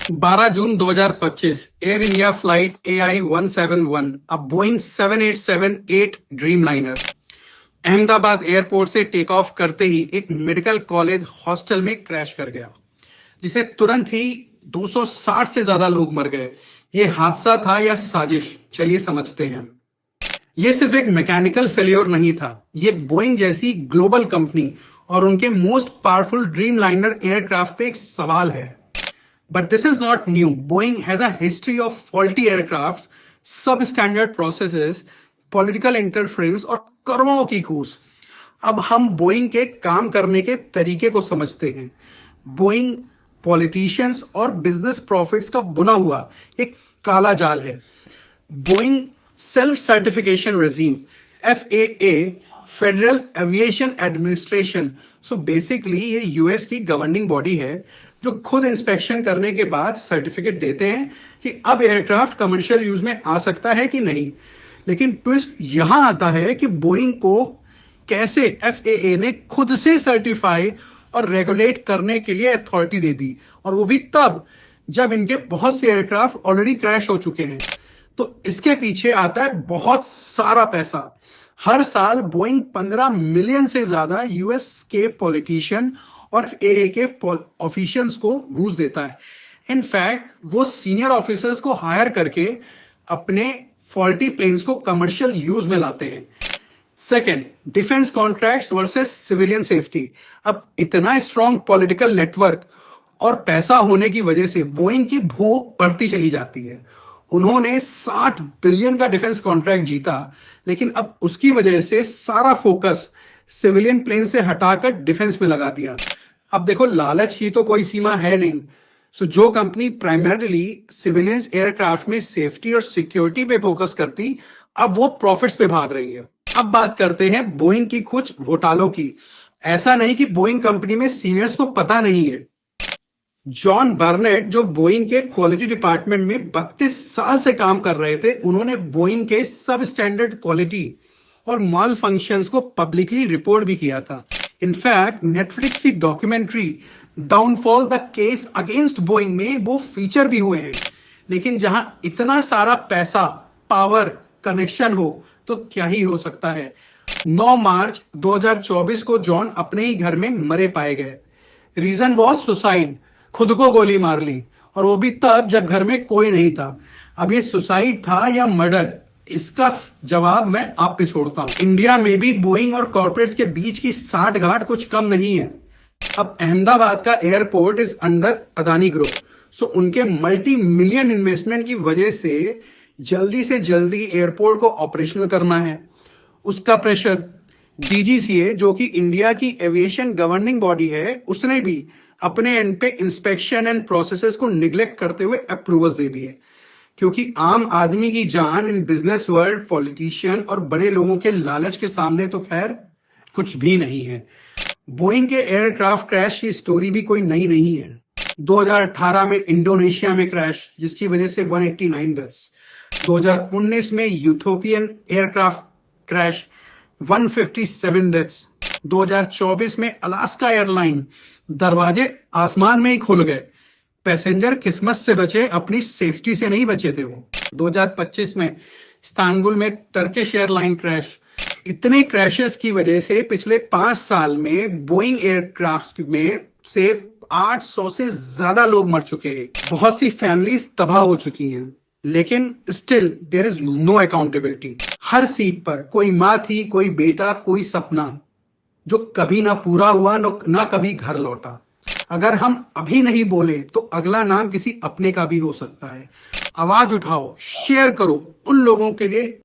12 जून 2025 air India flight AI 171 अब Boeing 7878 Dreamliner Ahmedabad airport से take off करते ही एक मेडिकल कॉलेज हॉस्टल में क्रैश कर गया, जिसे तुरंत ही 260 से ज्यादा लोग मर गए। ये हादसा था या साजिश? चलिए समझते हैं। ये सिर्फ एक मैकेनिकल फेलियर नहीं था, ये बोइंग जैसी ग्लोबल कंपनी और उनके मोस्ट पावरफुल ड्रीमलाइनर एयरक्राफ्ट पे एक सवाल है। But this is not new. Boeing has a history of faulty aircrafts, substandard processes, political interference और करोड़ों की घूस। अब हम बोइंग के काम करने के तरीके को समझते हैं। बोइंग पॉलिटिशियंस और बिजनेस प्रॉफिट्स का बुना हुआ एक काला जाल है। Boeing self certification regime FAA, federal aviation administration, so basically ये यूएस की गवर्निंग बॉडी है जो खुद इंस्पेक्शन करने के बाद सर्टिफिकेट देते हैं कि अब एयरक्राफ्ट कमर्शियल यूज में आ सकता है कि नहीं। लेकिन ट्विस्ट यहां आता है कि बोइंग को कैसे FAA ने खुद से सर्टिफाई और रेगुलेट करने के लिए अथॉरिटी दे दी, और वो भी तब जब इनके बहुत से एयरक्राफ्ट ऑलरेडी क्रैश हो चुके हैं। तो इसके पीछे आता है बहुत सारा पैसा। हर साल बोइंग 15 मिलियन से ज्यादा यूएस के पॉलिटिशियन और AA के ऑफिशियल्स को घूस देता है। इनफैक्ट वो सीनियर ऑफिसर्स को हायर करके अपने फॉल्टी प्लेन्स को कमर्शियल यूज में लाते हैं। Second, defence contracts versus civilian safety. अब इतना स्ट्रॉन्ग पॉलिटिकल नेटवर्क और पैसा होने की वजह से बोइंग की भूख बढ़ती चली जाती है। उन्होंने 60 बिलियन का डिफेंस कॉन्ट्रैक्ट जीता, लेकिन अब उसकी वजह से सारा फोकस सिविलियन प्लेन से हटाकर डिफेंस में लगा दिया। अब देखो, लालच की तो कोई सीमा है नहीं। सो जो कंपनी प्राइमरीली सिविलियन एयरक्राफ्ट में सेफ्टी और सिक्योरिटी पे फोकस करती, अब वो प्रॉफिट्स पे भाग रही है। अब बात करते हैं बोइंग की कुछ घोटालों की। ऐसा नहीं कि बोइंग कंपनी में सीनियर्स को पता नहीं है। जॉन बर्नेट, जो बोइंग के क्वालिटी डिपार्टमेंट में 32 साल से काम कर रहे थे, उन्होंने बोइंग के सब स्टैंडर्ड क्वालिटी और मॉल फंक्शंस को पब्लिकली रिपोर्ट भी किया था। इनफैक्ट नेटफ्लिक्स की documentary downfall the case against Boeing में वो फीचर भी हुए हैं। लेकिन जहां इतना सारा पैसा, पावर, कनेक्शन हो तो क्या ही हो सकता है। 9 मार्च 2024 को जॉन अपने ही घर में मरे पाए गए। रीजन वॉज सुसाइड, खुद को गोली मार ली, और वो भी तब जब घर में कोई नहीं था। अब ये सुसाइड था या मर्डर, इसका जवाब मैं आप पे छोड़ता हूं। इंडिया में भी बोइंग और कॉर्पोरेट्स के बीच की साठ गांठ कुछ कम नहीं है। अब अहमदाबाद का airport is under Adani group, so उनके मल्टी मिलियन इन्वेस्टमेंट की वजह से जल्दी एयरपोर्ट को ऑपरेशनल करना है। उसका प्रेशर DGCA, जो कि इंडिया की एविएशन गवर्निंग बॉडी है, उसने भी अपने एंड पे इंस्पेक्शन एंड प्रोसेसेस को निग्लेक्ट करते हुए अप्रूवल्स दे दिए, क्योंकि आम आदमी की जान इन बिजनेस वर्ल्ड, पॉलिटिशियन और बड़े लोगों के लालच के सामने तो खैर कुछ भी नहीं है। बोइंग के एयरक्राफ्ट क्रैश की स्टोरी भी कोई नई नहीं है। 2018 में इंडोनेशिया में क्रैश, जिसकी वजह से 189 डेथ्स। 2019 में यूथोपियन एयरक्राफ्ट क्रैश, 157 डेथ्स। 2024 में अलास्का एयरलाइन, दरवाजे आसमान में ही खुल गए। पैसेंजर किस्मत से बचे, अपनी सेफ्टी से नहीं बचे थे वो। 2025 में इस्तांबुल में टर्किश एयरलाइन क्रैश। इतने क्रैशेस की वजह से पिछले 5 साल में बोइंग एयरक्राफ्ट में से 800 से ज्यादा लोग मर चुके हैं। बहुत सी फैमिलीज तबाह हो चुकी हैं, लेकिन still there is no accountability. हर सीट पर कोई माँ थी, कोई बेटा, कोई सपना जो कभी ना पूरा हुआ, ना कभी घर लौटा। अगर हम अभी नहीं बोले तो अगला नाम किसी अपने का भी हो सकता है। आवाज उठाओ, शेयर करो उन लोगों के लिए